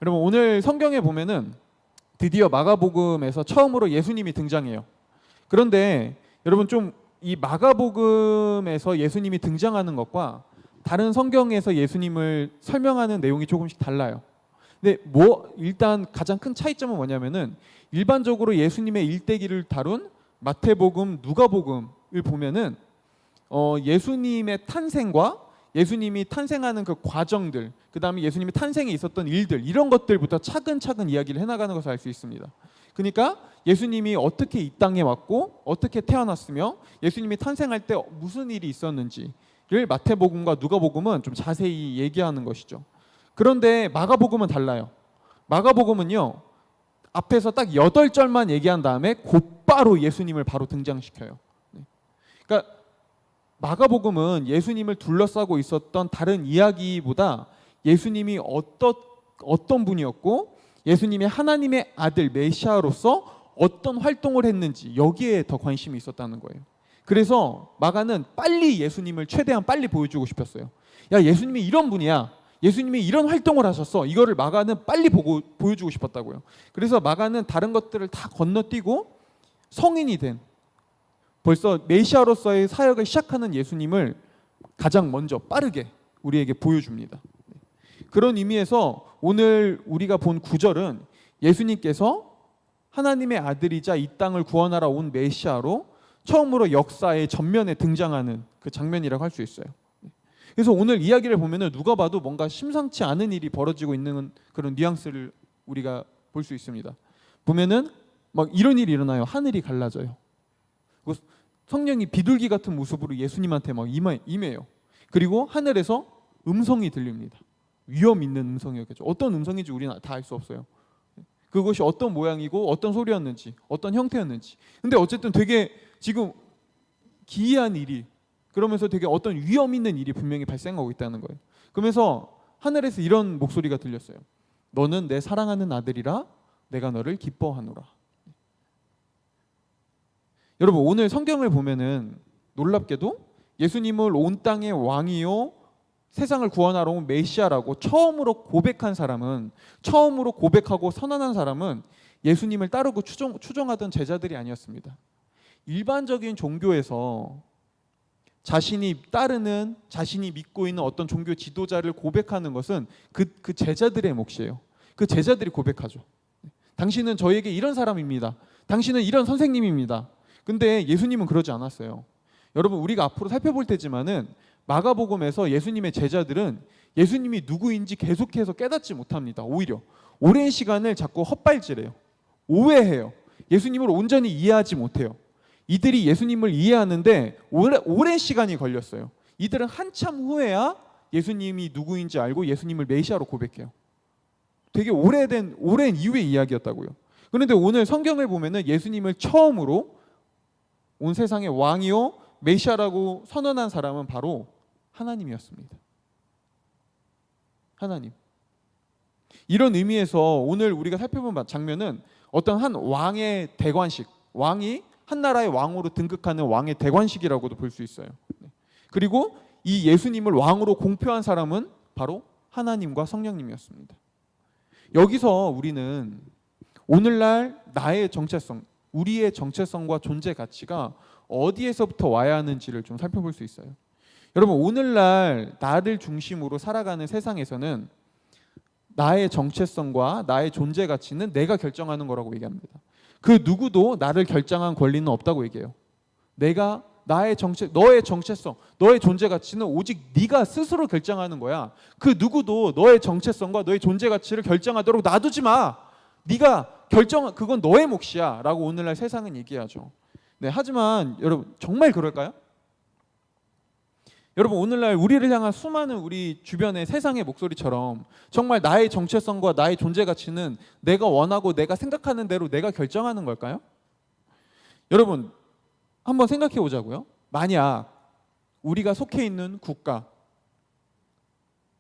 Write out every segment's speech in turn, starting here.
여러분 오늘 성경에 보면은 드디어 마가복음에서 처음으로 예수님이 등장해요. 그런데 여러분 좀 이 마가복음에서 예수님이 등장하는 것과 다른 성경에서 예수님을 설명하는 내용이 조금씩 달라요. 근데 일단 가장 큰 차이점은 뭐냐면은 일반적으로 예수님의 일대기를 다룬 마태복음, 누가복음을 보면은 예수님의 탄생과 예수님이 탄생하는 그 과정들, 그 다음에 예수님의 탄생에 있었던 일들, 이런 것들부터 차근차근 이야기를 해나가는 것을 알 수 있습니다. 그러니까 예수님이 어떻게 이 땅에 왔고 어떻게 태어났으며 예수님이 탄생할 때 무슨 일이 있었는지를 마태복음과 누가복음은 좀 자세히 얘기하는 것이죠. 그런데 마가복음은 달라요. 마가복음은요, 앞에서 딱 8절만 얘기한 다음에 곧바로 예수님을 바로 등장시켜요. 그러니까 마가복음은 예수님을 둘러싸고 있었던 다른 이야기보다 예수님이 어떤 분이었고 예수님이 하나님의 아들 메시아로서 어떤 활동을 했는지 여기에 더 관심이 있었다는 거예요. 그래서 마가는 빨리 예수님을 최대한 빨리 보여주고 싶었어요. 야, 예수님이 이런 분이야. 예수님이 이런 활동을 하셨어. 이거를 마가는 빨리 보여주고 싶었다고요. 그래서 마가는 다른 것들을 다 건너뛰고 성인이 된 벌써 메시아로서의 사역을 시작하는 예수님을 가장 먼저 빠르게 우리에게 보여줍니다. 그런 의미에서 오늘 우리가 본 구절은 예수님께서 하나님의 아들이자 이 땅을 구원하러 온 메시아로 처음으로 역사의 전면에 등장하는 그 장면이라고 할 수 있어요. 그래서 오늘 이야기를 보면은 누가 봐도 뭔가 심상치 않은 일이 벌어지고 있는 그런 뉘앙스를 우리가 볼 수 있습니다. 보면은 막 이런 일이 일어나요. 하늘이 갈라져요. 성령이 비둘기 같은 모습으로 예수님한테 막 임해요. 그리고 하늘에서 음성이 들립니다. 위험 있는 음성이었겠죠. 어떤 음성인지 우리는 다 알 수 없어요. 그것이 어떤 모양이고 어떤 소리였는지 어떤 형태였는지. 근데 어쨌든 되게 지금 기이한 일이, 그러면서 되게 어떤 위험 있는 일이 분명히 발생하고 있다는 거예요. 그러면서 하늘에서 이런 목소리가 들렸어요. 너는 내 사랑하는 아들이라 내가 너를 기뻐하노라. 여러분 오늘 성경을 보면은 놀랍게도 예수님을 온 땅의 왕이요 세상을 구원하러 온 메시아라고 처음으로 고백한 사람은, 처음으로 고백하고 선언한 사람은 예수님을 따르고 추종하던 제자들이 아니었습니다. 일반적인 종교에서 자신이 따르는, 자신이 믿고 있는 어떤 종교 지도자를 고백하는 것은 그 제자들의 몫이에요. 그 제자들이 고백하죠. 당신은 저에게 이런 사람입니다. 당신은 이런 선생님입니다. 근데 예수님은 그러지 않았어요. 여러분 우리가 앞으로 살펴볼 테지만은 마가복음에서 예수님의 제자들은 예수님이 누구인지 계속해서 깨닫지 못합니다. 오히려 오랜 시간을 자꾸 헛발질해요. 오해해요. 예수님을 온전히 이해하지 못해요. 이들이 예수님을 이해하는데 오랜 시간이 걸렸어요. 이들은 한참 후에야 예수님이 누구인지 알고 예수님을 메시아로 고백해요. 되게 오랜 이후의 이야기였다고요. 그런데 오늘 성경을 보면은 예수님을 처음으로 온 세상의 왕이요 메시아라고 선언한 사람은 바로 하나님이었습니다. 하나님. 이런 의미에서 오늘 우리가 살펴본 장면은 어떤 한 왕의 대관식, 왕이 한 나라의 왕으로 등극하는 왕의 대관식이라고도 볼 수 있어요. 그리고 이 예수님을 왕으로 공표한 사람은 바로 하나님과 성령님이었습니다. 여기서 우리는 오늘날 나의 정체성, 우리의 정체성과 존재 가치가 어디에서부터 와야 하는지를 좀 살펴볼 수 있어요. 여러분 오늘날 나를 중심으로 살아가는 세상에서는 나의 정체성과 나의 존재 가치는 내가 결정하는 거라고 얘기합니다. 그 누구도 나를 결정한 권리는 없다고 얘기해요. 너의 정체성, 너의 존재 가치는 오직 네가 스스로 결정하는 거야. 그 누구도 너의 정체성과 너의 존재 가치를 결정하도록 놔두지 마. 그건 너의 몫이야 라고 오늘날 세상은 얘기하죠. 네, 하지만 여러분 정말 그럴까요? 여러분 오늘날 우리를 향한 수많은 우리 주변의 세상의 목소리처럼 정말 나의 정체성과 나의 존재 가치는 내가 원하고 내가 생각하는 대로 내가 결정하는 걸까요? 여러분 한번 생각해 보자고요. 만약 우리가 속해 있는 국가,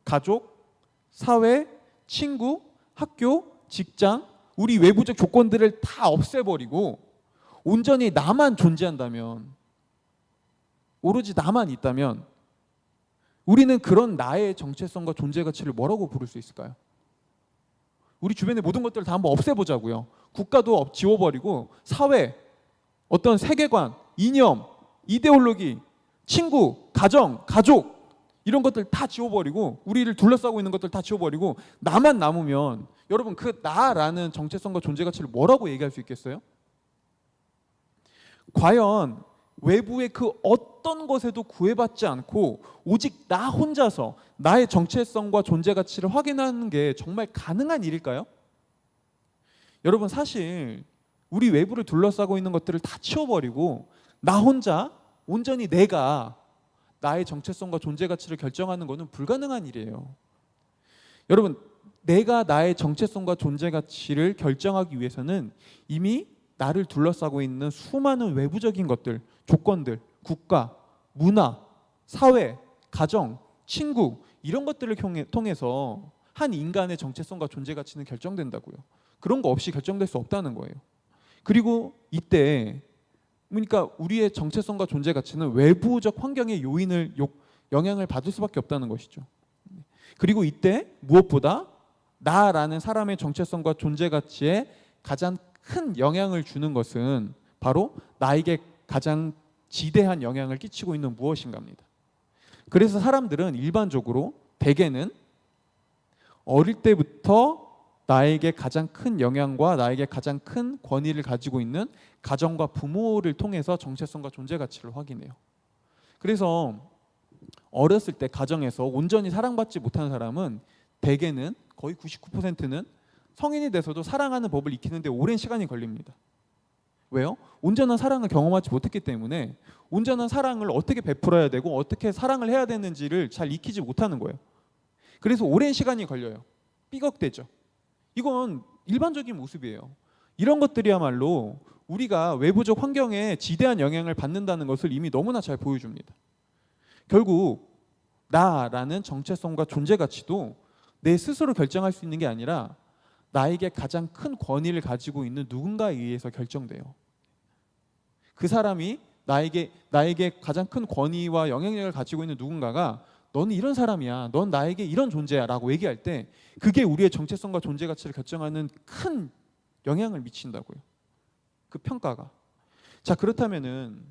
가족, 사회, 친구, 학교, 직장, 우리 외부적 조건들을 다 없애버리고 온전히 나만 존재한다면, 오로지 나만 있다면 우리는 그런 나의 정체성과 존재 가치를 뭐라고 부를 수 있을까요? 우리 주변의 모든 것들을 다 한번 없애보자고요. 국가도 지워버리고 사회, 어떤 세계관, 이념, 이데올로기, 친구, 가정, 가족 이런 것들 다 지워버리고 우리를 둘러싸고 있는 것들 다 지워버리고 나만 남으면 여러분 그 나라는 정체성과 존재 가치를 뭐라고 얘기할 수 있겠어요? 과연 외부의 그 어떤 것에도 구애받지 않고 오직 나 혼자서 나의 정체성과 존재 가치를 확인하는 게 정말 가능한 일일까요? 여러분 사실 우리 외부를 둘러싸고 있는 것들을 다 치워버리고 나 혼자 온전히 내가 나의 정체성과 존재 가치를 결정하는 것은 불가능한 일이에요. 여러분 내가 나의 정체성과 존재 가치를 결정하기 위해서는 이미 나를 둘러싸고 있는 수많은 외부적인 것들, 조건들, 국가, 문화, 사회, 가정, 친구 이런 것들을 통해서 한 인간의 정체성과 존재 가치는 결정된다고요. 그런 거 없이 결정될 수 없다는 거예요. 그리고 이때 그러니까 우리의 정체성과 존재 가치는 외부적 환경의 영향을 받을 수밖에 없다는 것이죠. 그리고 이때 무엇보다 나라는 사람의 정체성과 존재 가치에 가장 큰 영향을 주는 것은 바로 나에게 가장 지대한 영향을 끼치고 있는 무엇인가입니다. 그래서 사람들은 일반적으로 대개는 어릴 때부터 나에게 가장 큰 영향과 나에게 가장 큰 권위를 가지고 있는 가정과 부모를 통해서 정체성과 존재 가치를 확인해요. 그래서 어렸을 때 가정에서 온전히 사랑받지 못하는 사람은 대개는 거의 99%는 성인이 돼서도 사랑하는 법을 익히는데 오랜 시간이 걸립니다. 왜요? 온전한 사랑을 경험하지 못했기 때문에 온전한 사랑을 어떻게 베풀어야 되고 어떻게 사랑을 해야 되는지를 잘 익히지 못하는 거예요. 그래서 오랜 시간이 걸려요. 삐걱대죠. 이건 일반적인 모습이에요. 이런 것들이야말로 우리가 외부적 환경에 지대한 영향을 받는다는 것을 이미 너무나 잘 보여줍니다. 결국 나라는 정체성과 존재 가치도 내 스스로 결정할 수 있는 게 아니라 나에게 가장 큰 권위를 가지고 있는 누군가에 의해서 결정돼요. 그 사람이 나에게 가장 큰 권위와 영향력을 가지고 있는 누군가가 너는 이런 사람이야, 넌 나에게 이런 존재야 라고 얘기할 때 그게 우리의 정체성과 존재 가치를 결정하는 큰 영향을 미친다고요. 그 평가가. 자, 그렇다면은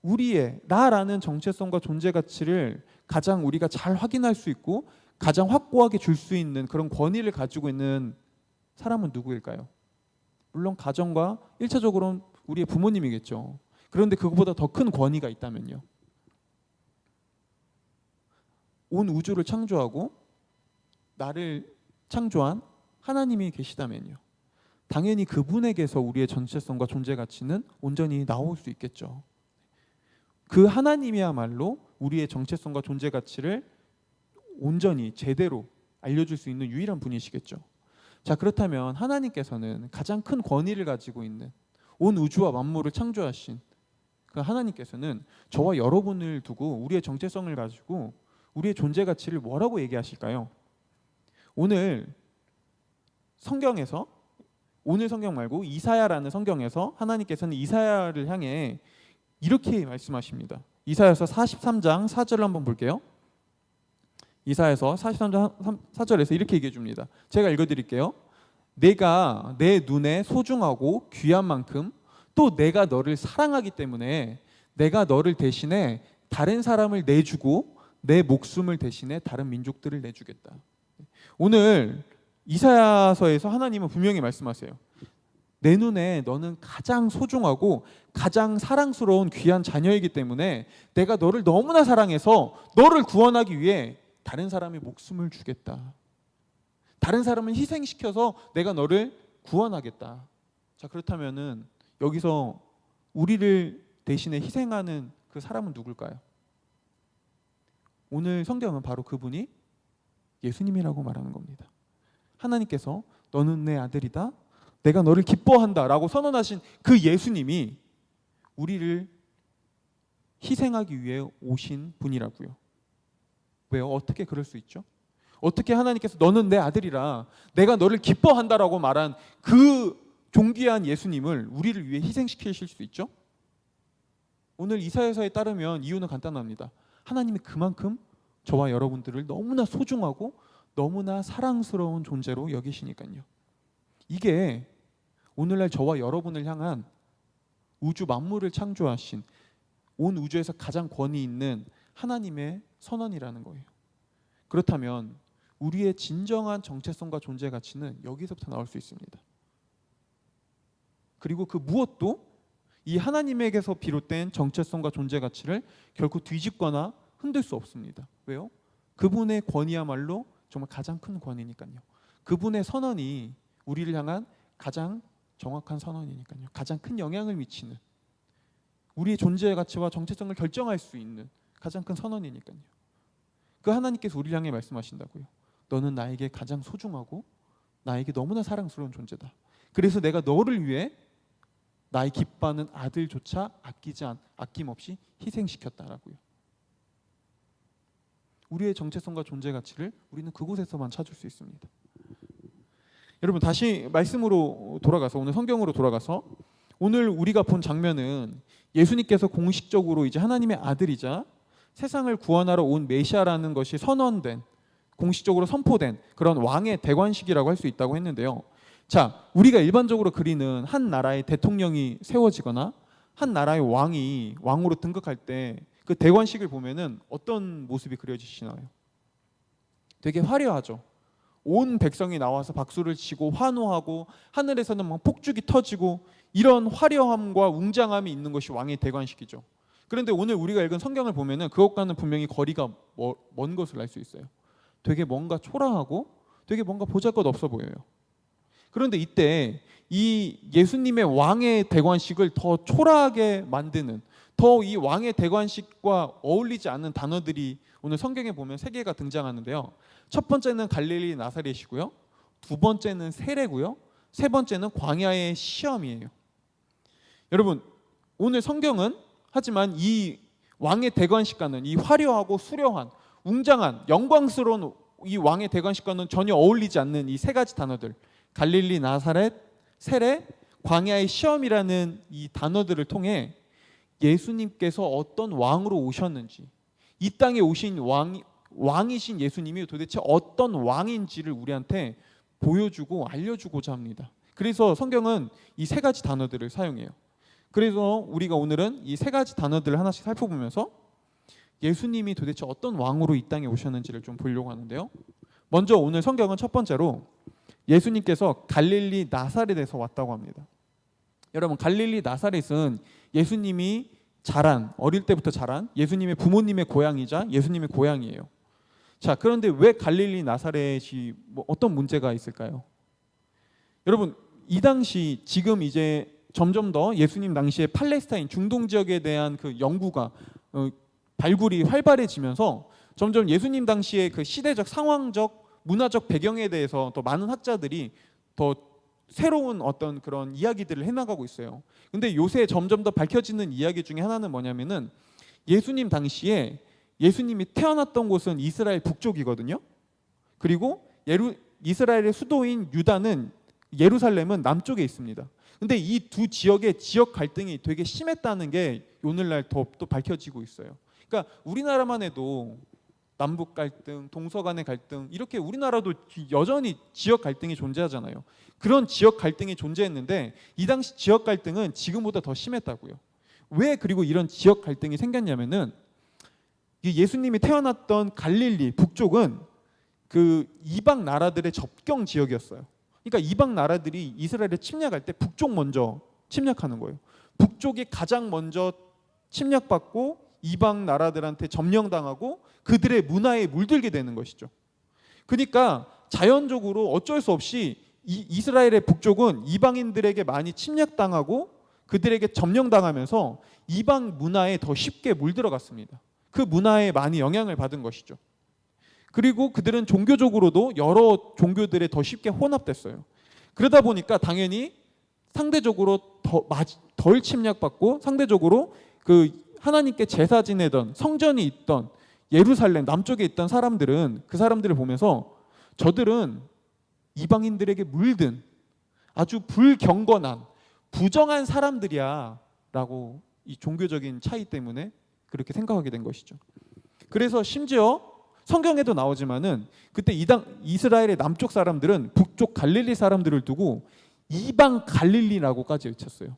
우리의 나라는 정체성과 존재 가치를 가장 우리가 잘 확인할 수 있고 가장 확고하게 줄 수 있는 그런 권위를 가지고 있는 사람은 누구일까요? 물론 가정과 1차적으로는 우리의 부모님이겠죠. 그런데 그것보다 더 큰 권위가 있다면요. 온 우주를 창조하고 나를 창조한 하나님이 계시다면요. 당연히 그분에게서 우리의 정체성과 존재 가치는 온전히 나올 수 있겠죠. 그 하나님이야말로 우리의 정체성과 존재 가치를 온전히 제대로 알려줄 수 있는 유일한 분이시겠죠. 자, 그렇다면 하나님께서는 가장 큰 권위를 가지고 있는 온 우주와 만물을 창조하신 그 하나님께서는 저와 여러분을 두고 우리의 정체성을 가지고 우리의 존재 가치를 뭐라고 얘기하실까요? 오늘 성경에서 오늘 성경 말고 이사야라는 성경에서 하나님께서는 이사야를 향해 이렇게 말씀하십니다. 이사야서 43장 4절을 한번 볼게요. 이사야서 43장 4절에서 이렇게 얘기해 줍니다. 제가 읽어드릴게요. 내가 내 눈에 소중하고 귀한 만큼 또 내가 너를 사랑하기 때문에 내가 너를 대신해 다른 사람을 내주고 내 목숨을 대신해 다른 민족들을 내주겠다. 오늘 이사야서에서 하나님은 분명히 말씀하세요. 내 눈에 너는 가장 소중하고 가장 사랑스러운 귀한 자녀이기 때문에 내가 너를 너무나 사랑해서 너를 구원하기 위해 다른 사람의 목숨을 주겠다. 다른 사람을 희생시켜서 내가 너를 구원하겠다. 자, 그렇다면은 여기서 우리를 대신에 희생하는 그 사람은 누굴까요? 오늘 성경은 바로 그분이 예수님이라고 말하는 겁니다. 하나님께서 너는 내 아들이다. 내가 너를 기뻐한다 라고 선언하신 그 예수님이 우리를 희생하기 위해 오신 분이라고요. 왜요? 어떻게 그럴 수 있죠? 어떻게 하나님께서 너는 내 아들이라 내가 너를 기뻐한다라고 말한 그 존귀한 예수님을 우리를 위해 희생시키실 수 있죠? 오늘 이사야서에 따르면 이유는 간단합니다. 하나님이 그만큼 저와 여러분들을 너무나 소중하고 너무나 사랑스러운 존재로 여기시니까요. 이게 오늘날 저와 여러분을 향한 우주 만물을 창조하신 온 우주에서 가장 권위 있는 하나님의 선언이라는 거예요. 그렇다면 우리의 진정한 정체성과 존재 가치는 여기서부터 나올 수 있습니다. 그리고 그 무엇도 이 하나님에게서 비롯된 정체성과 존재 가치를 결코 뒤집거나 흔들 수 없습니다. 왜요? 그분의 권위야말로 정말 가장 큰 권위니까요. 그분의 선언이 우리를 향한 가장 정확한 선언이니까요. 가장 큰 영향을 미치는, 우리의 존재의 가치와 정체성을 결정할 수 있는 가장 큰 선언이니까요. 그 하나님께서 우리를 향해 말씀하신다고요. 너는 나에게 가장 소중하고 나에게 너무나 사랑스러운 존재다. 그래서 내가 너를 위해 나의 기뻐하는 아들조차 아낌없이 희생시켰다라고요. 우리의 정체성과 존재 가치를 우리는 그곳에서만 찾을 수 있습니다. 여러분, 다시 말씀으로 돌아가서, 오늘 성경으로 돌아가서, 오늘 우리가 본 장면은 예수님께서 공식적으로 이제 하나님의 아들이자 세상을 구원하러 온 메시아라는 것이 선언된, 공식적으로 선포된 그런 왕의 대관식이라고 할 수 있다고 했는데요. 자, 우리가 일반적으로 그리는 한 나라의 대통령이 세워지거나 한 나라의 왕이 왕으로 등극할 때 그 대관식을 보면은 어떤 모습이 그려지시나요? 되게 화려하죠. 온 백성이 나와서 박수를 치고 환호하고 하늘에서는 막 폭죽이 터지고 이런 화려함과 웅장함이 있는 것이 왕의 대관식이죠. 그런데 오늘 우리가 읽은 성경을 보면은 그것과는 분명히 거리가 먼 것을 알 수 있어요. 되게 뭔가 초라하고 되게 뭔가 보잘것없어 보여요. 그런데 이때 이 예수님의 왕의 대관식을 더 초라하게 만드는, 더 이 왕의 대관식과 어울리지 않는 단어들이 오늘 성경에 보면 3개가 등장하는데요. 첫 번째는 갈릴리 나사렛이고요. 두 번째는 세례고요. 세 번째는 광야의 시험이에요. 여러분, 오늘 성경은 하지만 이 왕의 대관식과는, 이 화려하고 수려한 웅장한 영광스러운 이 왕의 대관식과는 전혀 어울리지 않는 이 3가지 단어들, 갈릴리 나사렛, 세례, 광야의 시험이라는 이 단어들을 통해 예수님께서 어떤 왕으로 오셨는지, 이 땅에 오신 왕이신 예수님이 도대체 어떤 왕인지를 우리한테 보여주고 알려주고자 합니다. 그래서 성경은 이 3가지 단어들을 사용해요. 그래서 우리가 오늘은 이 3가지 단어들을 하나씩 살펴보면서 예수님이 도대체 어떤 왕으로 이 땅에 오셨는지를 좀 보려고 하는데요. 먼저 오늘 성경은 첫 번째로 예수님께서 갈릴리 나사렛에서 왔다고 합니다. 여러분, 갈릴리 나사렛은 예수님이 어릴 때부터 자란 예수님의 부모님의 고향이자 예수님의 고향이에요. 자, 그런데 왜 갈릴리 나사렛이 어떤 문제가 있을까요? 여러분, 이 당시 지금 이제 점점 더 예수님 당시에 팔레스타인 중동 지역에 대한 그 연구가 발굴이 활발해지면서 점점 예수님 당시의 그 시대적 상황적 문화적 배경에 대해서 더 많은 학자들이 더 새로운 어떤 그런 이야기들을 해나가고 있어요. 근데 요새 점점 더 밝혀지는 이야기 중에 하나는 뭐냐면은 예수님 당시에 예수님이 태어났던 곳은 이스라엘 북쪽이거든요. 그리고 이스라엘의 수도인 유다는, 예루살렘은 남쪽에 있습니다. 근데 이 두 지역의 지역 갈등이 되게 심했다는 게 오늘날 더 또 밝혀지고 있어요. 그러니까 우리나라만 해도 남북 갈등, 동서 간의 갈등, 이렇게 우리나라도 여전히 지역 갈등이 존재하잖아요. 그런 지역 갈등이 존재했는데 이 당시 지역 갈등은 지금보다 더 심했다고요. 왜 그리고 이런 지역 갈등이 생겼냐면은 예수님이 태어났던 갈릴리 북쪽은 그 이방 나라들의 접경 지역이었어요. 그러니까 이방 나라들이 이스라엘을 침략할 때 북쪽 먼저 침략하는 거예요. 북쪽이 가장 먼저 침략받고 이방 나라들한테 점령당하고 그들의 문화에 물들게 되는 것이죠. 그러니까 자연적으로 어쩔 수 없이 이스라엘의 북쪽은 이방인들에게 많이 침략당하고 그들에게 점령당하면서 이방 문화에 더 쉽게 물들어갔습니다. 그 문화에 많이 영향을 받은 것이죠. 그리고 그들은 종교적으로도 여러 종교들에 더 쉽게 혼합됐어요. 그러다 보니까 당연히 상대적으로 덜 침략받고 상대적으로 그 하나님께 제사 지내던 성전이 있던 예루살렘 남쪽에 있던 사람들은 그 사람들을 보면서 저들은 이방인들에게 물든 아주 불경건한 부정한 사람들이야 라고 이 종교적인 차이 때문에 그렇게 생각하게 된 것이죠. 그래서 심지어 성경에도 나오지만은 그때 이스라엘의 남쪽 사람들은 북쪽 갈릴리 사람들을 두고 이방 갈릴리라고까지 외쳤어요.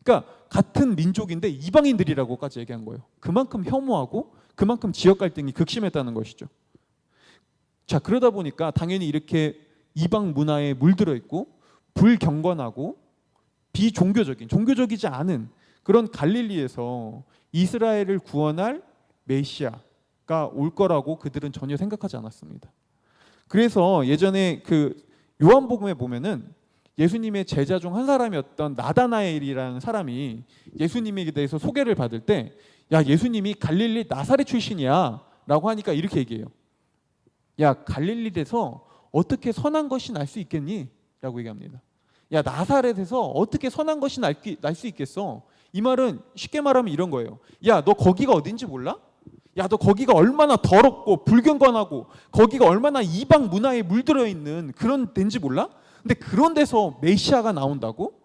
그러니까 같은 민족인데 이방인들이라고까지 얘기한 거예요. 그만큼 혐오하고 그만큼 지역 갈등이 극심했다는 것이죠. 자, 그러다 보니까 당연히 이렇게 이방 문화에 물들어 있고 불경건하고 종교적이지 않은 그런 갈릴리에서 이스라엘을 구원할 메시아가 올 거라고 그들은 전혀 생각하지 않았습니다. 그래서 예전에 그 요한복음에 보면은 예수님의 제자 중 한 사람이었던 나다나엘이라는 사람이 예수님에 대해서 소개를 받을 때, 야, 예수님이 갈릴리 나사렛 출신이야 라고 하니까 이렇게 얘기해요. 야, 갈릴리에서 어떻게 선한 것이 날 수 있겠니? 라고 얘기합니다. 야, 나사렛에서 어떻게 선한 것이 날 수 있겠어? 이 말은 쉽게 말하면 이런 거예요. 야, 너 거기가 어딘지 몰라? 야, 너 거기가 얼마나 더럽고 불경건하고 거기가 얼마나 이방 문화에 물들어 있는 그런 데인지 몰라? 근데 그런 데서 메시아가 나온다고?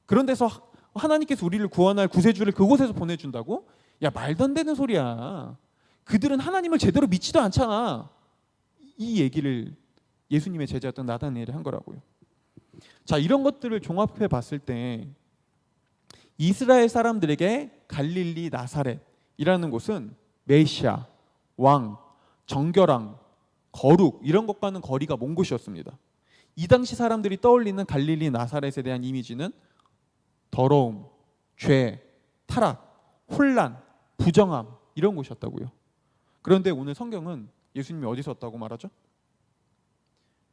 그런 데서 하나님께서 우리를 구원할 구세주를 그곳에서 보내준다고? 야, 말도 안 되는 소리야. 그들은 하나님을 제대로 믿지도 않잖아. 이 얘기를 예수님의 제자였던 나다니엘이 한 거라고요. 자, 이런 것들을 종합해 봤을 때 이스라엘 사람들에게 갈릴리 나사렛이라는 곳은 메시아, 왕, 정결함, 거룩 이런 것과는 거리가 먼 곳이었습니다. 이 당시 사람들이 떠올리는 갈릴리 나사렛에 대한 이미지는 더러움, 죄, 타락, 혼란, 부정함 이런 곳이었다고요. 그런데 오늘 성경은 예수님이 어디서 왔다고 말하죠?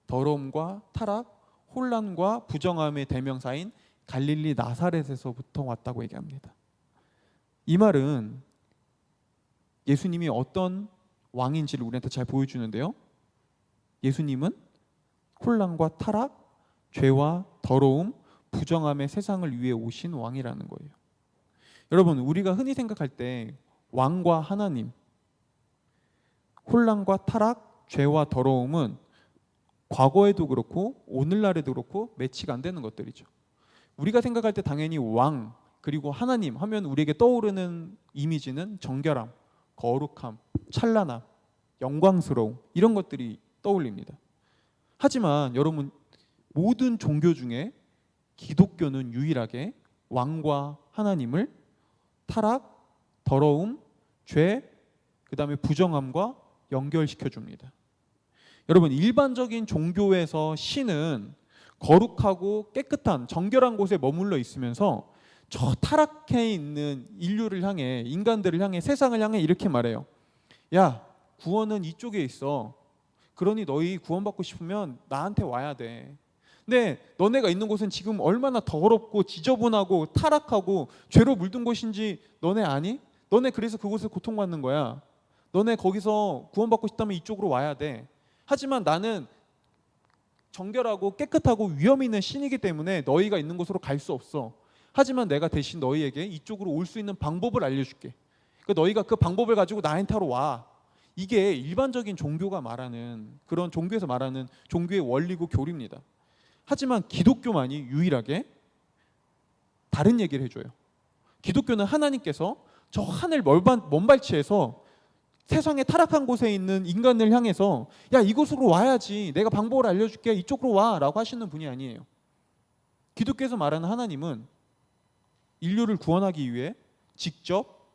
더러움과 타락, 혼란과 부정함의 대명사인 갈릴리 나사렛에서부터 왔다고 얘기합니다. 이 말은 예수님이 어떤 왕인지를 우리한테 잘 보여주는데요. 예수님은 혼란과 타락, 죄와 더러움, 부정함의 세상을 위해 오신 왕이라는 거예요. 여러분, 우리가 흔히 생각할 때 왕과 하나님, 혼란과 타락, 죄와 더러움은 과거에도 그렇고 오늘날에도 그렇고 매치가 안 되는 것들이죠. 우리가 생각할 때 당연히 왕 그리고 하나님 하면 우리에게 떠오르는 이미지는 정결함, 거룩함, 찬란함, 영광스러움 이런 것들이 떠올립니다. 하지만 여러분, 모든 종교 중에 기독교는 유일하게 왕과 하나님을 타락, 더러움, 죄, 그 다음에 부정함과 연결시켜 줍니다. 여러분, 일반적인 종교에서 신은 거룩하고 깨끗한 정결한 곳에 머물러 있으면서 저 타락해 있는 인류를 향해, 인간들을 향해, 세상을 향해 이렇게 말해요. 야, 구원은 이쪽에 있어. 그러니 너희 구원받고 싶으면 나한테 와야 돼. 근데 너네가 있는 곳은 지금 얼마나 더럽고 지저분하고 타락하고 죄로 물든 곳인지 너네 아니? 너네 그래서 그곳을 고통받는 거야. 너네 거기서 구원받고 싶다면 이쪽으로 와야 돼. 하지만 나는 정결하고 깨끗하고 위험 있는 신이기 때문에 너희가 있는 곳으로 갈 수 없어. 하지만 내가 대신 너희에게 이쪽으로 올 수 있는 방법을 알려줄게. 그러니까 너희가 그 방법을 가지고 나한테로 와. 이게 일반적인 종교가 말하는, 그런 종교에서 말하는 종교의 원리고 교리입니다. 하지만 기독교만이 유일하게 다른 얘기를 해줘요. 기독교는 하나님께서 저 하늘 먼발치에서 세상에 타락한 곳에 있는 인간을 향해서 야, 이곳으로 와야지, 내가 방법을 알려줄게, 이쪽으로 와 라고 하시는 분이 아니에요. 기독교에서 말하는 하나님은 인류를 구원하기 위해 직접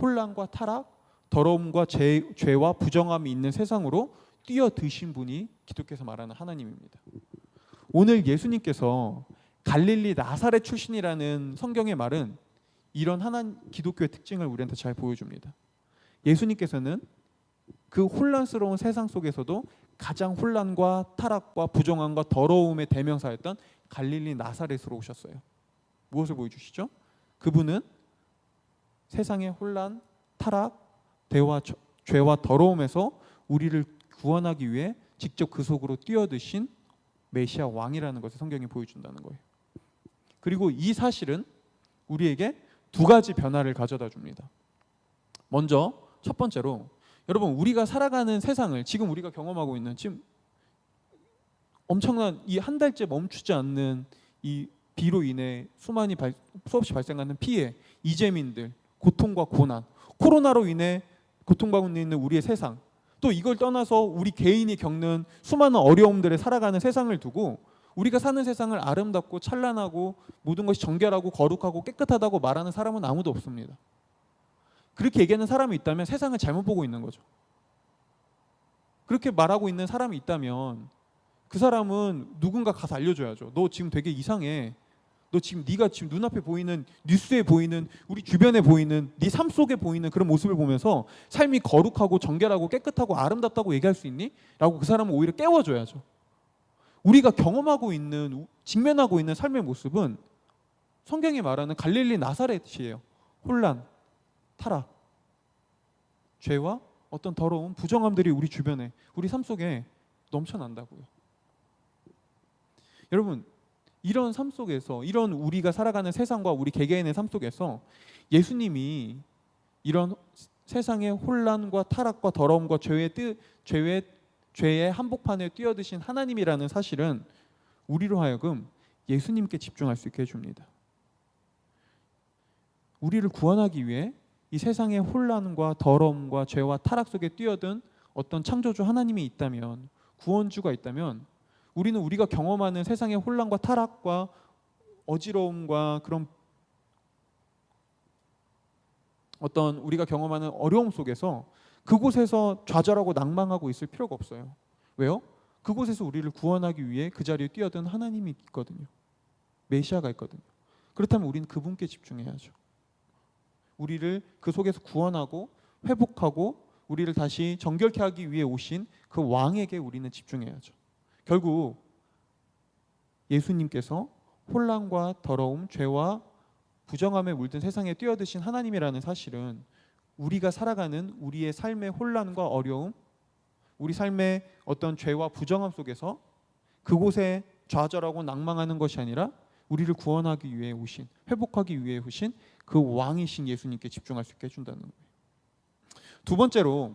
혼란과 타락, 더러움과 죄와 부정함이 있는 세상으로 뛰어드신 분이 기독교에서 말하는 하나님입니다. 오늘 예수님께서 갈릴리 나사렛 출신이라는 성경의 말은 이런 기독교의 특징을 우리한테 잘 보여줍니다. 예수님께서는 그 혼란스러운 세상 속에서도 가장 혼란과 타락과 부정함과 더러움의 대명사였던 갈릴리 나사렛으로 오셨어요. 무엇을 보여주시죠? 그분은 세상의 혼란, 타락, 죄와 더러움에서 우리를 구원하기 위해 직접 그 속으로 뛰어드신 메시아 왕이라는 것을 성경이 보여준다는 거예요. 그리고 이 사실은 우리에게 두 가지 변화를 가져다 줍니다. 먼저 첫 번째로, 여러분, 우리가 살아가는 세상을 지금 우리가 경험하고 있는 지금 엄청난 이 한 달째 멈추지 않는 이 비로 인해 수없이 발생하는 피해, 이재민들, 고통과 고난, 코로나로 인해 고통받고 있는 우리의 세상, 또 이걸 떠나서 우리 개인이 겪는 수많은 어려움들에 살아가는 세상을 두고 우리가 사는 세상을 아름답고 찬란하고 모든 것이 정결하고 거룩하고 깨끗하다고 말하는 사람은 아무도 없습니다. 그렇게 얘기하는 사람이 있다면 세상을 잘못 보고 있는 거죠. 그렇게 말하고 있는 사람이 있다면 그 사람은 누군가 가서 알려줘야죠. 너 지금 되게 이상해. 너 지금 네가 지금 눈앞에 보이는 뉴스에 보이는 우리 주변에 보이는 네 삶 속에 보이는 그런 모습을 보면서 삶이 거룩하고 정결하고 깨끗하고 아름답다고 얘기할 수 있니? 라고 그 사람을 오히려 깨워줘야죠. 우리가 경험하고 있는 직면하고 있는 삶의 모습은 성경이 말하는 갈릴리 나사렛이에요. 혼란, 타락, 죄와 어떤 더러운 부정함들이 우리 주변에 우리 삶 속에 넘쳐난다고요. 여러분 이런 삶 속에서 이런 우리가 살아가는 세상과 우리 개개인의 삶 속에서 예수님이 이런 세상의 혼란과 타락과 더러움과 죄의 한복판에 뛰어드신 하나님이라는 사실은 우리로 하여금 예수님께 집중할 수 있게 해줍니다. 우리를 구원하기 위해 이 세상의 혼란과 더러움과 죄와 타락 속에 뛰어든 어떤 창조주 하나님이 있다면, 구원주가 있다면 우리는 우리가 경험하는 세상의 혼란과 타락과 어지러움과 그런 어떤 우리가 경험하는 어려움 속에서 그곳에서 좌절하고 낭망하고 있을 필요가 없어요. 왜요? 그곳에서 우리를 구원하기 위해 그 자리에 뛰어든 하나님이 있거든요. 메시아가 있거든요. 그렇다면 우리는 그분께 집중해야죠. 우리를 그 속에서 구원하고 회복하고 우리를 다시 정결케 하기 위해 오신 그 왕에게 우리는 집중해야죠. 결국 예수님께서 혼란과 더러움, 죄와 부정함에 물든 세상에 뛰어드신 하나님이라는 사실은 우리가 살아가는 우리의 삶의 혼란과 어려움, 우리 삶의 어떤 죄와 부정함 속에서 그곳에 좌절하고 낭망하는 것이 아니라 우리를 구원하기 위해 오신, 회복하기 위해 오신 그 왕이신 예수님께 집중할 수 있게 해준다는 거예요. 두 번째로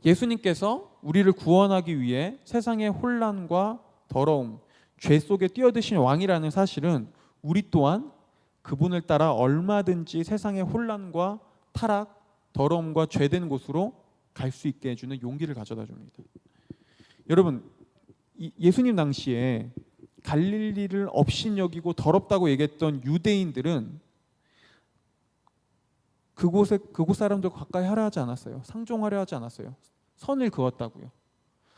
예수님께서 우리를 구원하기 위해 세상의 혼란과 더러움, 죄 속에 뛰어드신 왕이라는 사실은 우리 또한 그분을 따라 얼마든지 세상의 혼란과 타락, 더러움과 죄된 곳으로 갈 수 있게 해주는 용기를 가져다 줍니다. 여러분, 예수님 당시에 갈릴리를 업신여기고 더럽다고 얘기했던 유대인들은 그곳 사람들과 가까이 하려 하지 않았어요. 상종하려 하지 않았어요. 선을 그었다고요.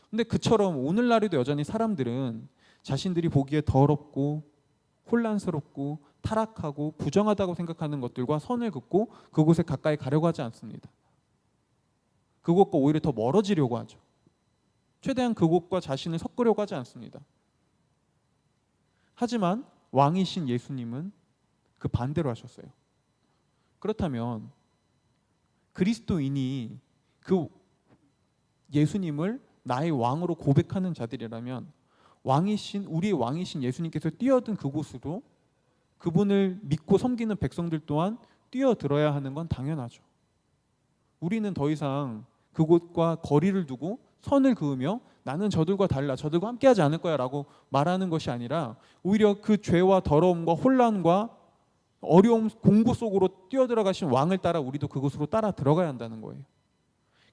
근데 그처럼 오늘날에도 여전히 사람들은 자신들이 보기에 더럽고 혼란스럽고 타락하고 부정하다고 생각하는 것들과 선을 긋고 그곳에 가까이 가려고 하지 않습니다. 그곳과 오히려 더 멀어지려고 하죠. 최대한 그곳과 자신을 섞으려고 하지 않습니다. 하지만 왕이신 예수님은 그 반대로 하셨어요. 그렇다면 그리스도인이 그 예수님을 나의 왕으로 고백하는 자들이라면 우리의 왕이신 예수님께서 뛰어든 그곳으로 그분을 믿고 섬기는 백성들 또한 뛰어들어야 하는 건 당연하죠. 우리는 더 이상 그곳과 거리를 두고 선을 그으며 나는 저들과 달라, 저들과 함께하지 않을 거야 라고 말하는 것이 아니라 오히려 그 죄와 더러움과 혼란과 어려움, 공고 속으로 뛰어들어가신 왕을 따라 우리도 그곳으로 따라 들어가야 한다는 거예요.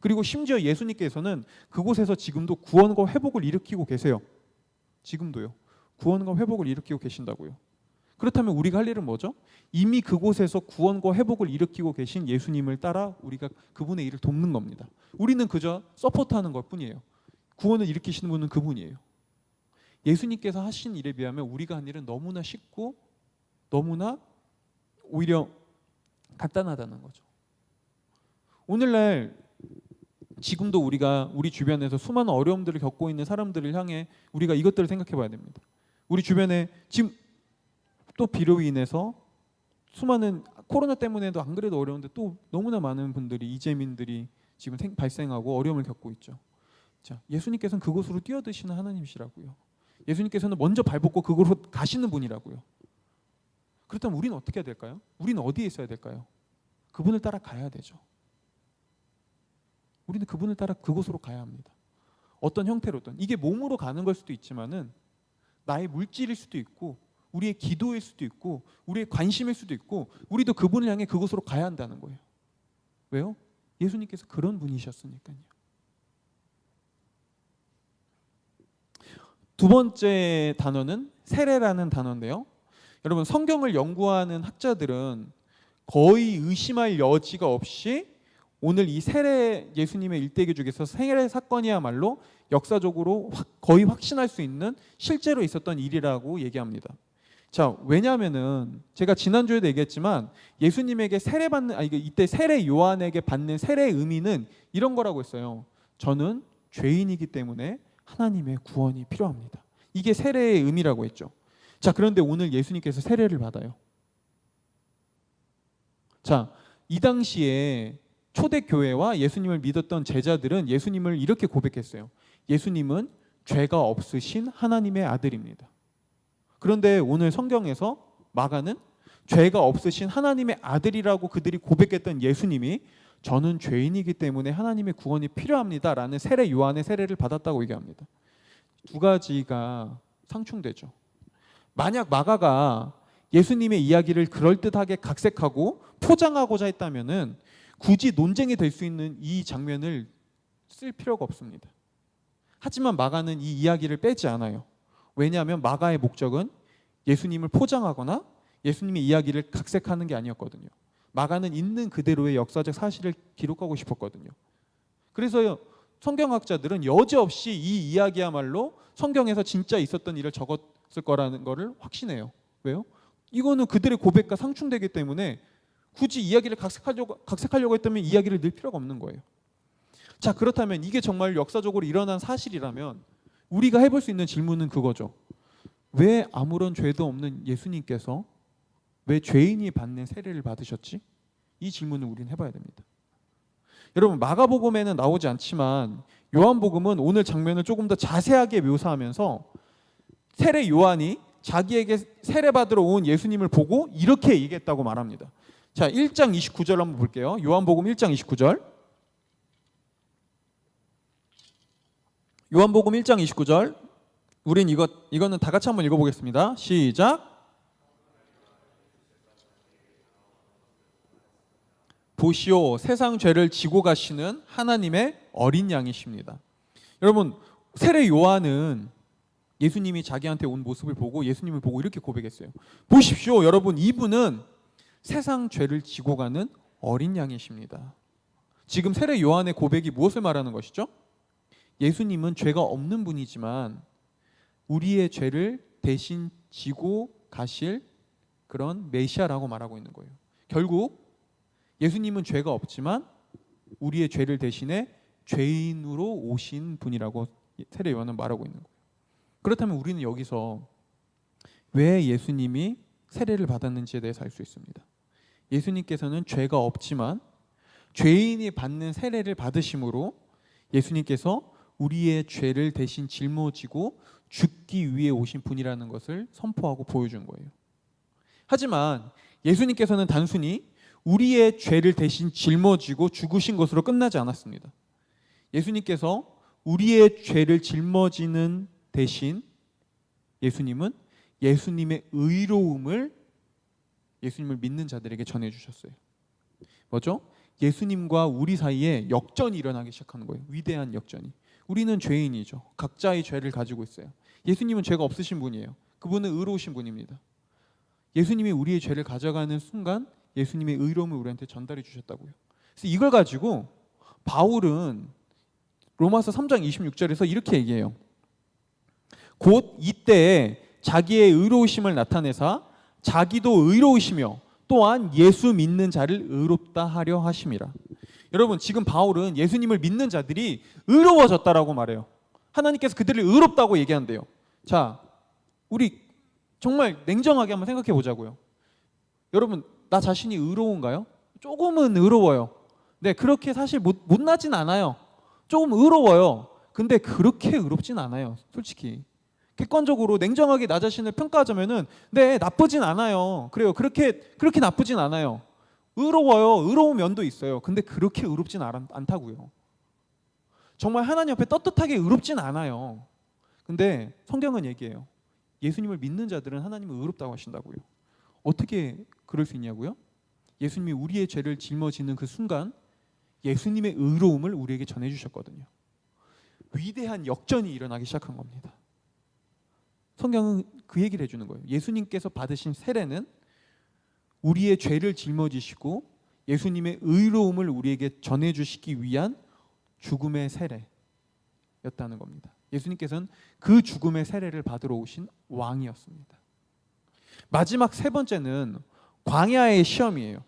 그리고 심지어 예수님께서는 그곳에서 지금도 구원과 회복을 일으키고 계세요. 지금도요. 구원과 회복을 일으키고 계신다고요. 그렇다면 우리가 할 일은 뭐죠? 이미 그곳에서 구원과 회복을 일으키고 계신 예수님을 따라 우리가 그분의 일을 돕는 겁니다. 우리는 그저 서포트하는 것 뿐이에요. 구원을 일으키시는 분은 그분이에요. 예수님께서 하신 일에 비하면 우리가 한 일은 너무나 쉽고 너무나 오히려 간단하다는 거죠. 오늘날 지금도 우리가 우리 주변에서 수많은 어려움들을 겪고 있는 사람들을 향해 우리가 이것들을 생각해 봐야 됩니다. 우리 주변에 지금 또 비로 인해서 수많은 코로나 때문에도 안 그래도 어려운데 또 너무나 많은 분들이 이재민들이 지금 발생하고 어려움을 겪고 있죠. 자, 예수님께서는 그곳으로 뛰어드시는 하나님이시라고요. 예수님께서는 먼저 발벗고 그곳으로 가시는 분이라고요. 그렇다면 우리는 어떻게 해야 될까요? 우리는 어디에 있어야 될까요? 그분을 따라 가야 되죠. 우리는 그분을 따라 그곳으로 가야 합니다. 어떤 형태로든 이게 몸으로 가는 걸 수도 있지만은 나의 물질일 수도 있고 우리의 기도일 수도 있고 우리의 관심일 수도 있고 우리도 그분을 향해 그곳으로 가야 한다는 거예요. 왜요? 예수님께서 그런 분이셨으니까요. 두 번째 단어는 세례라는 단어인데요. 여러분 성경을 연구하는 학자들은 거의 의심할 여지가 없이 오늘 이 세례 예수님의 일대기 중에서 세례 사건이야말로 역사적으로 거의 확신할 수 있는 실제로 있었던 일이라고 얘기합니다. 자, 왜냐하면은 제가 지난주에도 얘기했지만 예수님에게 이때 세례 요한에게 받는 세례의 의미는 이런 거라고 했어요. 저는 죄인이기 때문에 하나님의 구원이 필요합니다. 이게 세례의 의미라고 했죠. 자, 그런데 오늘 예수님께서 세례를 받아요. 자, 이 당시에 초대교회와 예수님을 믿었던 제자들은 예수님을 이렇게 고백했어요. 예수님은 죄가 없으신 하나님의 아들입니다. 그런데 오늘 성경에서 마가는 죄가 없으신 하나님의 아들이라고 그들이 고백했던 예수님이 저는 죄인이기 때문에 하나님의 구원이 필요합니다 라는 세례 요한의 세례를 받았다고 얘기합니다. 두 가지가 상충되죠. 만약 마가가 예수님의 이야기를 그럴듯하게 각색하고 포장하고자 했다면은 굳이 논쟁이 될 수 있는 이 장면을 쓸 필요가 없습니다. 하지만 마가는 이 이야기를 빼지 않아요. 왜냐하면 마가의 목적은 예수님을 포장하거나 예수님의 이야기를 각색하는 게 아니었거든요. 마가는 있는 그대로의 역사적 사실을 기록하고 싶었거든요. 그래서 성경학자들은 여지없이 이 이야기야말로 성경에서 진짜 있었던 일을 적었을 거라는 것을 확신해요. 왜요? 이거는 그들의 고백과 상충되기 때문에 굳이 이야기를 각색하려고 했다면 이야기를 넣을 필요가 없는 거예요. 자, 그렇다면 이게 정말 역사적으로 일어난 사실이라면 우리가 해볼 수 있는 질문은 그거죠. 왜 아무런 죄도 없는 예수님께서 왜 죄인이 받는 세례를 받으셨지? 이 질문을 우리는 해봐야 됩니다. 여러분 마가복음에는 나오지 않지만 요한복음은 오늘 장면을 조금 더 자세하게 묘사하면서 세례 요한이 자기에게 세례받으러 온 예수님을 보고 이렇게 얘기했다고 말합니다. 자, 1장 29절 한번 볼게요. 요한복음 1장 29절. 요한복음 1장 29절. 우린 이거는 다 같이 한번 읽어보겠습니다. 시작. 보시오, 세상 죄를 지고 가시는 하나님의 어린 양이십니다. 여러분, 세례 요한은 예수님이 자기한테 온 모습을 보고 예수님을 보고 이렇게 고백했어요. 보십시오, 여러분, 이분은 세상 죄를 지고 가는 어린 양이십니다. 지금 세례 요한의 고백이 무엇을 말하는 것이죠? 예수님은 죄가 없는 분이지만 우리의 죄를 대신 지고 가실 그런 메시아라고 말하고 있는 거예요. 결국 예수님은 죄가 없지만 우리의 죄를 대신해 죄인으로 오신 분이라고 세례 요한은 말하고 있는 거예요. 그렇다면 우리는 여기서 왜 예수님이 세례를 받았는지에 대해서 알 수 있습니다. 예수님께서는 죄가 없지만 죄인이 받는 세례를 받으심으로 예수님께서 우리의 죄를 대신 짊어지고 죽기 위해 오신 분이라는 것을 선포하고 보여준 거예요. 하지만 예수님께서는 단순히 우리의 죄를 대신 짊어지고 죽으신 것으로 끝나지 않았습니다. 예수님께서 우리의 죄를 짊어지는 대신 예수님은 예수님의 의로움을 예수님을 믿는 자들에게 전해주셨어요. 뭐죠? 예수님과 우리 사이에 역전이 일어나기 시작하는 거예요. 위대한 역전이. 우리는 죄인이죠. 각자의 죄를 가지고 있어요. 예수님은 죄가 없으신 분이에요. 그분은 의로우신 분입니다. 예수님이 우리의 죄를 가져가는 순간 예수님의 의로움을 우리한테 전달해 주셨다고요. 그래서 이걸 가지고 바울은 로마서 3장 26절에서 이렇게 얘기해요. 곧 이때에 자기의 의로우심을 나타내사 자기도 의로우시며 또한 예수 믿는 자를 의롭다 하려 하심이라. 여러분, 지금 바울은 예수님을 믿는 자들이 의로워졌다라고 말해요. 하나님께서 그들을 의롭다고 얘기한대요. 자, 우리 정말 냉정하게 한번 생각해 보자고요. 여러분, 나 자신이 의로운가요? 조금은 의로워요. 네, 그렇게 사실 못나진 않아요. 조금 의로워요. 근데 그렇게 의롭진 않아요. 솔직히 객관적으로 냉정하게 나 자신을 평가하자면은 네, 나쁘진 않아요. 그래요. 그렇게 나쁘진 않아요. 의로워요. 의로운 면도 있어요. 근데 그렇게 의롭진 않다고요. 정말 하나님 앞에 떳떳하게 의롭진 않아요. 근데 성경은 얘기해요. 예수님을 믿는 자들은 하나님을 의롭다고 하신다고요. 어떻게 그럴 수 있냐고요? 예수님이 우리의 죄를 짊어지는 그 순간 예수님의 의로움을 우리에게 전해주셨거든요. 위대한 역전이 일어나기 시작한 겁니다. 성경은 그 얘기를 해주는 거예요. 예수님께서 받으신 세례는 우리의 죄를 짊어지시고 예수님의 의로움을 우리에게 전해주시기 위한 죽음의 세례였다는 겁니다. 예수님께서는 그 죽음의 세례를 받으러 오신 왕이었습니다. 마지막 세 번째는 광야의 시험이에요.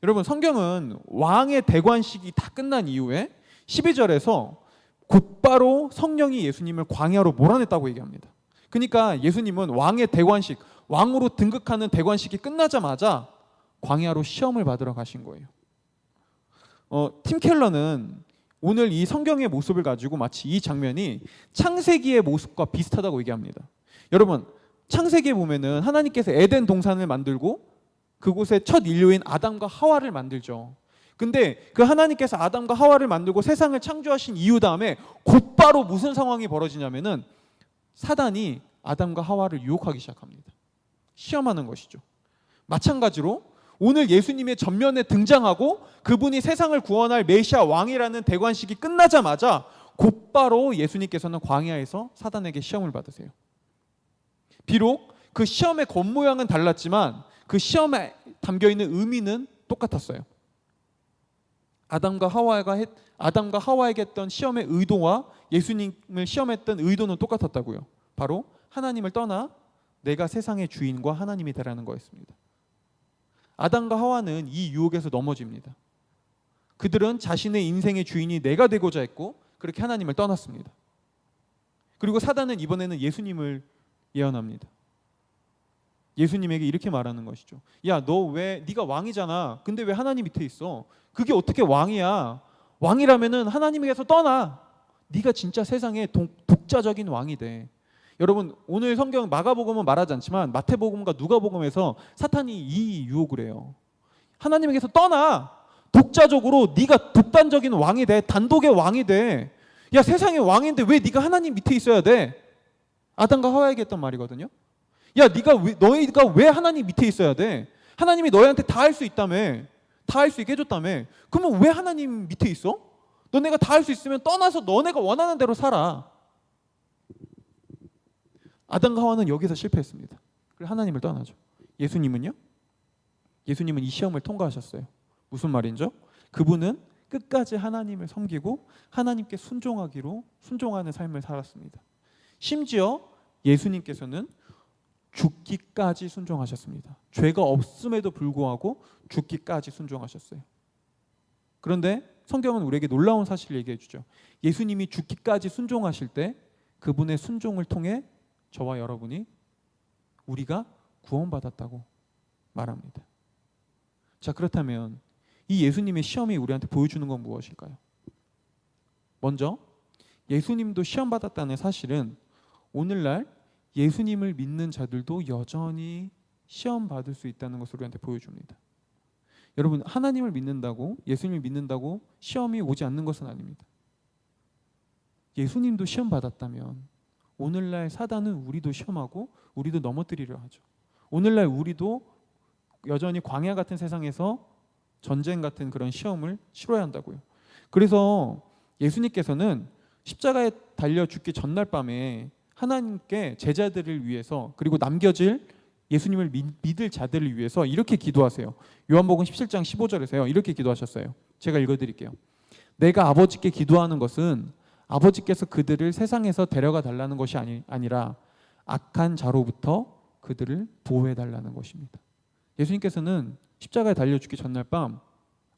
여러분, 성경은 왕의 대관식이 다 끝난 이후에 12절에서 곧바로 성령이 예수님을 광야로 몰아냈다고 얘기합니다. 그러니까 예수님은 왕의 대관식, 왕으로 등극하는 대관식이 끝나자마자 광야로 시험을 받으러 가신 거예요. 팀 켈러는 오늘 이 성경의 모습을 가지고 마치 이 장면이 창세기의 모습과 비슷하다고 얘기합니다. 여러분, 창세기에 보면은 하나님께서 에덴 동산을 만들고 그곳에 첫 인류인 아담과 하와를 만들죠. 근데 그 하나님께서 아담과 하와를 만들고 세상을 창조하신 이유 다음에 곧바로 무슨 상황이 벌어지냐면은 사단이 아담과 하와를 유혹하기 시작합니다. 시험하는 것이죠. 마찬가지로 오늘 예수님의 전면에 등장하고 그분이 세상을 구원할 메시아 왕이라는 대관식이 끝나자마자 곧바로 예수님께서는 광야에서 사단에게 시험을 받으세요. 비록 그 시험의 겉모양은 달랐지만 그 시험에 담겨있는 의미는 똑같았어요. 아담과 하와에게 했던 시험의 의도와 예수님을 시험했던 의도는 똑같았다고요. 바로 하나님을 떠나 내가 세상의 주인과 하나님이 되라는 거였습니다. 아담과 하와는 이 유혹에서 넘어집니다. 그들은 자신의 인생의 주인이 내가 되고자 했고 그렇게 하나님을 떠났습니다. 그리고 사단은 이번에는 예수님을 예언합니다. 예수님에게 이렇게 말하는 것이죠. 야, 너 왜, 네가 왕이잖아. 근데 왜 하나님 밑에 있어? 그게 어떻게 왕이야? 왕이라면은 하나님에게서 떠나. 네가 진짜 세상의 독자적인 왕이 돼. 여러분, 오늘 성경 마가복음은 말하지 않지만 마태복음과 누가복음에서 사탄이 이 유혹을 해요. 하나님에게서 떠나. 독자적으로 네가 독단적인 왕이 돼. 단독의 왕이 돼. 야, 세상의 왕인데 왜 네가 하나님 밑에 있어야 돼? 아담과 하와에게 했던 말이거든요. 야, 너희가 왜 하나님 밑에 있어야 돼? 하나님이 너희한테 다 할 수 있다며. 다 할 수 있게 해줬다며. 그러면 왜 하나님 밑에 있어? 너네가 다 할 수 있으면 떠나서 너네가 원하는 대로 살아. 아담과 하와는 여기서 실패했습니다. 그래서 하나님을 떠나죠. 예수님은요? 예수님은 이 시험을 통과하셨어요. 무슨 말인죠? 그분은 끝까지 하나님을 섬기고 하나님께 순종하는 삶을 살았습니다. 심지어 예수님께서는 죽기까지 순종하셨습니다. 죄가 없음에도 불구하고 죽기까지 순종하셨어요. 그런데 성경은 우리에게 놀라운 사실을 얘기해 주죠. 예수님이 죽기까지 순종하실 때 그분의 순종을 통해 저와 여러분이 우리가 구원받았다고 말합니다. 자, 그렇다면 이 예수님의 시험이 우리한테 보여주는 건 무엇일까요? 먼저 예수님도 시험받았다는 사실은 오늘날 예수님을 믿는 자들도 여전히 시험받을 수 있다는 것을 우리한테 보여줍니다. 여러분, 하나님을 믿는다고, 예수님을 믿는다고 시험이 오지 않는 것은 아닙니다. 예수님도 시험받았다면 오늘날 사단은 우리도 시험하고 우리도 넘어뜨리려 하죠. 오늘날 우리도 여전히 광야 같은 세상에서 전쟁 같은 그런 시험을 치러야 한다고요. 그래서 예수님께서는 십자가에 달려 죽기 전날 밤에 하나님께 제자들을 위해서 그리고 남겨질 예수님을 믿을 자들을 위해서 이렇게 기도하세요. 요한복음 17장 15절에서요. 이렇게 기도하셨어요. 제가 읽어드릴게요. 내가 아버지께 기도하는 것은 아버지께서 그들을 세상에서 데려가 달라는 것이 아니라 악한 자로부터 그들을 보호해 달라는 것입니다. 예수님께서는 십자가에 달려 죽기 전날 밤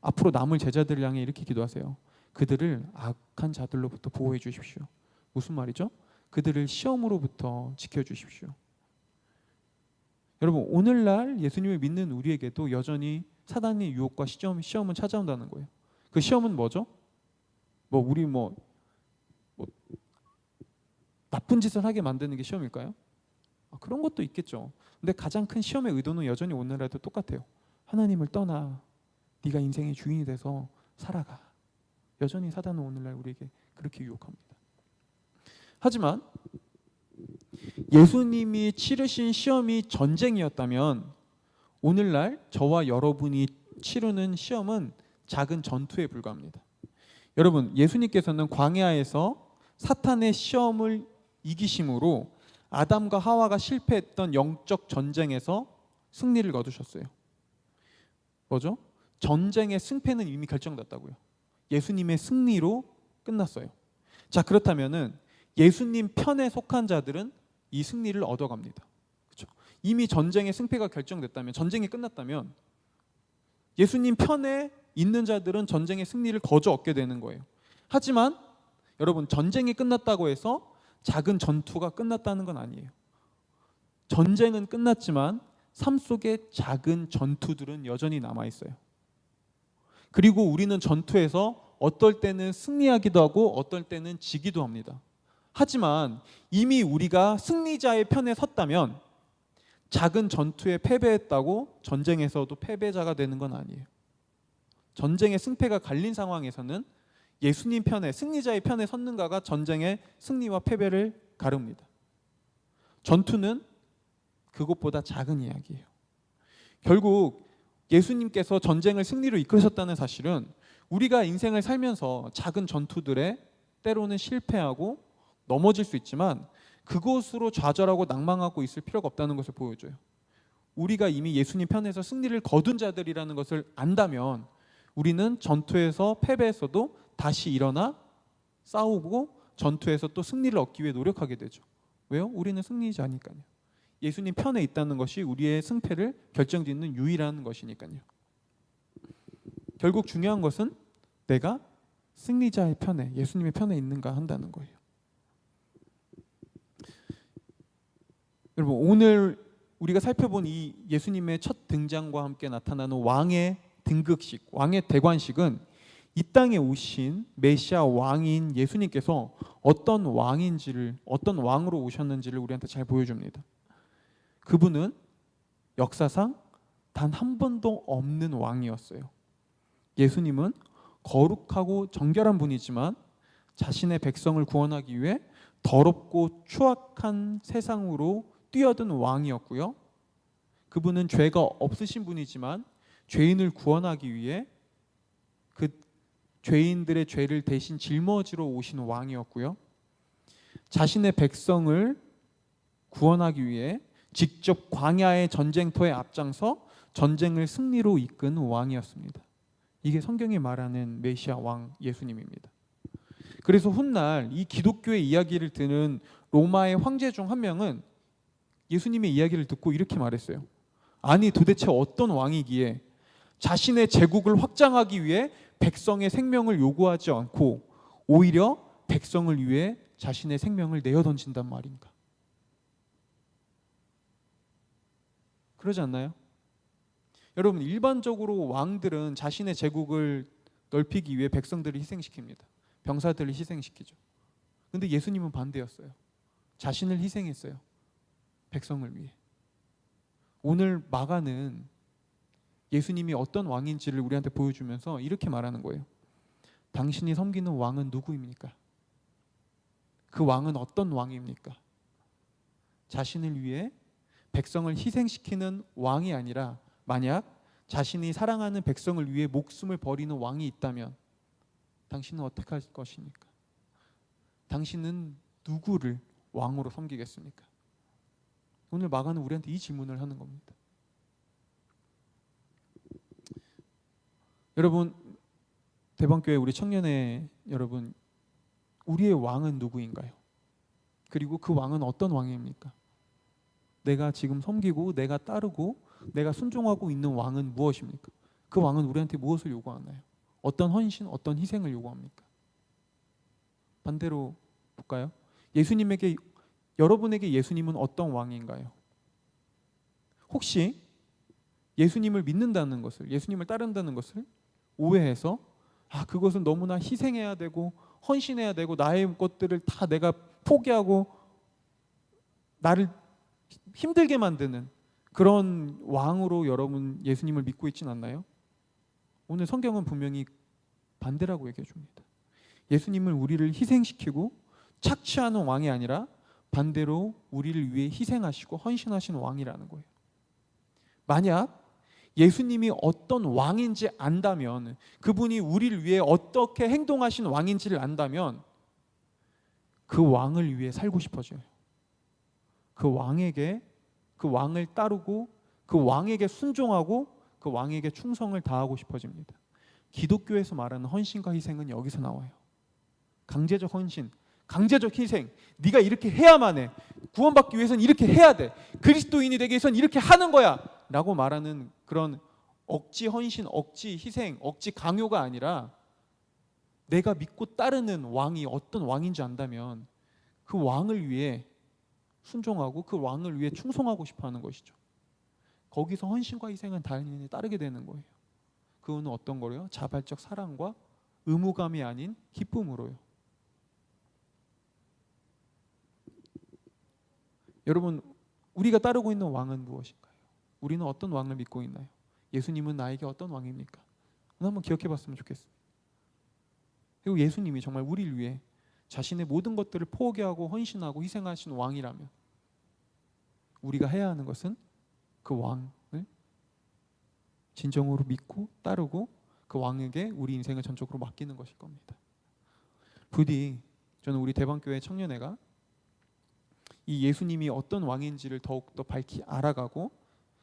앞으로 남을 제자들을 향해 이렇게 기도하세요. 그들을 악한 자들로부터 보호해 주십시오. 무슨 말이죠? 그들을 시험으로부터 지켜주십시오. 여러분, 오늘날 예수님을 믿는 우리에게도 여전히 사단의 유혹과 시험은 찾아온다는 거예요. 그 시험은 뭐죠? 우리 나쁜 짓을 하게 만드는 게 시험일까요? 그런 것도 있겠죠. 근데 가장 큰 시험의 의도는 여전히 오늘날도 똑같아요. 하나님을 떠나. 네가 인생의 주인이 돼서 살아가. 여전히 사단은 오늘날 우리에게 그렇게 유혹합니다. 하지만 예수님이 치르신 시험이 전쟁이었다면 오늘날 저와 여러분이 치르는 시험은 작은 전투에 불과합니다. 여러분, 예수님께서는 광야에서 사탄의 시험을 이기심으로 아담과 하와가 실패했던 영적 전쟁에서 승리를 거두셨어요. 뭐죠? 전쟁의 승패는 이미 결정됐다고요. 예수님의 승리로 끝났어요. 자, 그렇다면은 예수님 편에 속한 자들은 이 승리를 얻어갑니다. 그렇죠? 이미 전쟁의 승패가 결정됐다면, 전쟁이 끝났다면 예수님 편에 있는 자들은 전쟁의 승리를 거저 얻게 되는 거예요. 하지만 여러분, 전쟁이 끝났다고 해서 작은 전투가 끝났다는 건 아니에요. 전쟁은 끝났지만 삶 속에 작은 전투들은 여전히 남아 있어요. 그리고 우리는 전투에서 어떨 때는 승리하기도 하고 어떨 때는 지기도 합니다. 하지만 이미 우리가 승리자의 편에 섰다면 작은 전투에 패배했다고 전쟁에서도 패배자가 되는 건 아니에요. 전쟁의 승패가 갈린 상황에서는 예수님 편에, 승리자의 편에 섰는가가 전쟁의 승리와 패배를 가릅니다. 전투는 그것보다 작은 이야기예요. 결국 예수님께서 전쟁을 승리로 이끄셨다는 사실은 우리가 인생을 살면서 작은 전투들에 때로는 실패하고 넘어질 수 있지만 그것으로 좌절하고 낭망하고 있을 필요가 없다는 것을 보여줘요. 우리가 이미 예수님 편에서 승리를 거둔 자들이라는 것을 안다면 우리는 전투에서 패배했어도 다시 일어나 싸우고 전투에서 또 승리를 얻기 위해 노력하게 되죠. 왜요? 우리는 승리자니까요. 예수님 편에 있다는 것이 우리의 승패를 결정짓는 유일한 것이니까요. 결국 중요한 것은 내가 승리자의 편에, 예수님의 편에 있는가 한다는 거예요. 여러분, 오늘 우리가 살펴본 이 예수님의 첫 등장과 함께 나타나는 왕의 등극식, 왕의 대관식은 이 땅에 오신 메시아 왕인 예수님께서 어떤 왕인지를, 어떤 왕으로 오셨는지를 우리한테 잘 보여줍니다. 그분은 역사상 단 한 번도 없는 왕이었어요. 예수님은 거룩하고 정결한 분이지만 자신의 백성을 구원하기 위해 더럽고 추악한 세상으로 뛰어든 왕이었고요. 그분은 죄가 없으신 분이지만 죄인을 구원하기 위해 그 죄인들의 죄를 대신 짊어지러 오신 왕이었고요. 자신의 백성을 구원하기 위해 직접 광야의 전쟁터에 앞장서 전쟁을 승리로 이끈 왕이었습니다. 이게 성경이 말하는 메시아 왕 예수님입니다. 그래서 훗날 이 기독교의 이야기를 듣는 로마의 황제 중 한 명은 예수님의 이야기를 듣고 이렇게 말했어요. 아니, 도대체 어떤 왕이기에 자신의 제국을 확장하기 위해 백성의 생명을 요구하지 않고 오히려 백성을 위해 자신의 생명을 내어던진단 말인가? 그러지 않나요? 여러분, 일반적으로 왕들은 자신의 제국을 넓히기 위해 백성들을 희생시킵니다. 병사들을 희생시키죠. 근데 예수님은 반대였어요. 자신을 희생했어요. 백성을 위해. 오늘 마가는 예수님이 어떤 왕인지를 우리한테 보여주면서 이렇게 말하는 거예요. 당신이 섬기는 왕은 누구입니까? 그 왕은 어떤 왕입니까? 자신을 위해 백성을 희생시키는 왕이 아니라 만약 자신이 사랑하는 백성을 위해 목숨을 버리는 왕이 있다면 당신은 어떻게 할 것입니까? 당신은 누구를 왕으로 섬기겠습니까? 오늘 마가는 우리한테 이 질문을 하는 겁니다. 여러분, 대방교회 우리 청년회 여러분, 우리의 왕은 누구인가요? 그리고 그 왕은 어떤 왕입니까? 내가 지금 섬기고 내가 따르고 내가 순종하고 있는 왕은 무엇입니까? 그 왕은 우리한테 무엇을 요구하나요? 어떤 헌신, 어떤 희생을 요구합니까? 반대로 볼까요? 여러분에게 예수님은 어떤 왕인가요? 혹시 예수님을 믿는다는 것을, 예수님을 따른다는 것을 오해해서 그것은 너무나 희생해야 되고 헌신해야 되고 나의 것들을 다 내가 포기하고 나를 힘들게 만드는 그런 왕으로 여러분 예수님을 믿고 있진 않나요? 오늘 성경은 분명히 반대라고 얘기해 줍니다. 예수님을 우리를 희생시키고 착취하는 왕이 아니라 반대로 우리를 위해 희생하시고 헌신하시는 왕이라는 거예요. 만약 예수님이 어떤 왕인지 안다면, 그분이 우리를 위해 어떻게 행동하신 왕인지를 안다면 그 왕을 위해 살고 싶어져요. 그 왕에게, 그 왕을 따르고 그 왕에게 순종하고 그 왕에게 충성을 다하고 싶어집니다. 기독교에서 말하는 헌신과 희생은 여기서 나와요. 강제적 헌신, 강제적 희생. 네가 이렇게 해야만 해. 구원받기 위해서는 이렇게 해야 돼. 그리스도인이 되기 위해서는 이렇게 하는 거야 라고 말하는 그런 억지 헌신, 억지 희생, 억지 강요가 아니라 내가 믿고 따르는 왕이 어떤 왕인지 안다면 그 왕을 위해 순종하고 그 왕을 위해 충성하고 싶어하는 것이죠. 거기서 헌신과 희생은 당연히 따르게 되는 거예요. 그거는 어떤 거래요? 자발적 사랑과 의무감이 아닌 기쁨으로요. 여러분, 우리가 따르고 있는 왕은 무엇인가요? 우리는 어떤 왕을 믿고 있나요? 예수님은 나에게 어떤 왕입니까? 한번 기억해 봤으면 좋겠습니다. 그리고 예수님이 정말 우리를 위해 자신의 모든 것들을 포기하고 헌신하고 희생하신 왕이라면 우리가 해야 하는 것은 그 왕을 진정으로 믿고 따르고 그 왕에게 우리 인생을 전적으로 맡기는 것일 겁니다. 부디 저는 우리 대방교회 청년회가 이 예수님이 어떤 왕인지를 더욱더 밝히 알아가고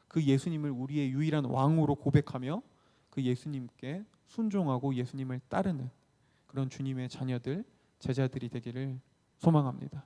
그 예수님을 우리의 유일한 왕으로 고백하며 그 예수님께 순종하고 예수님을 따르는 그런 주님의 자녀들, 제자들이 되기를 소망합니다.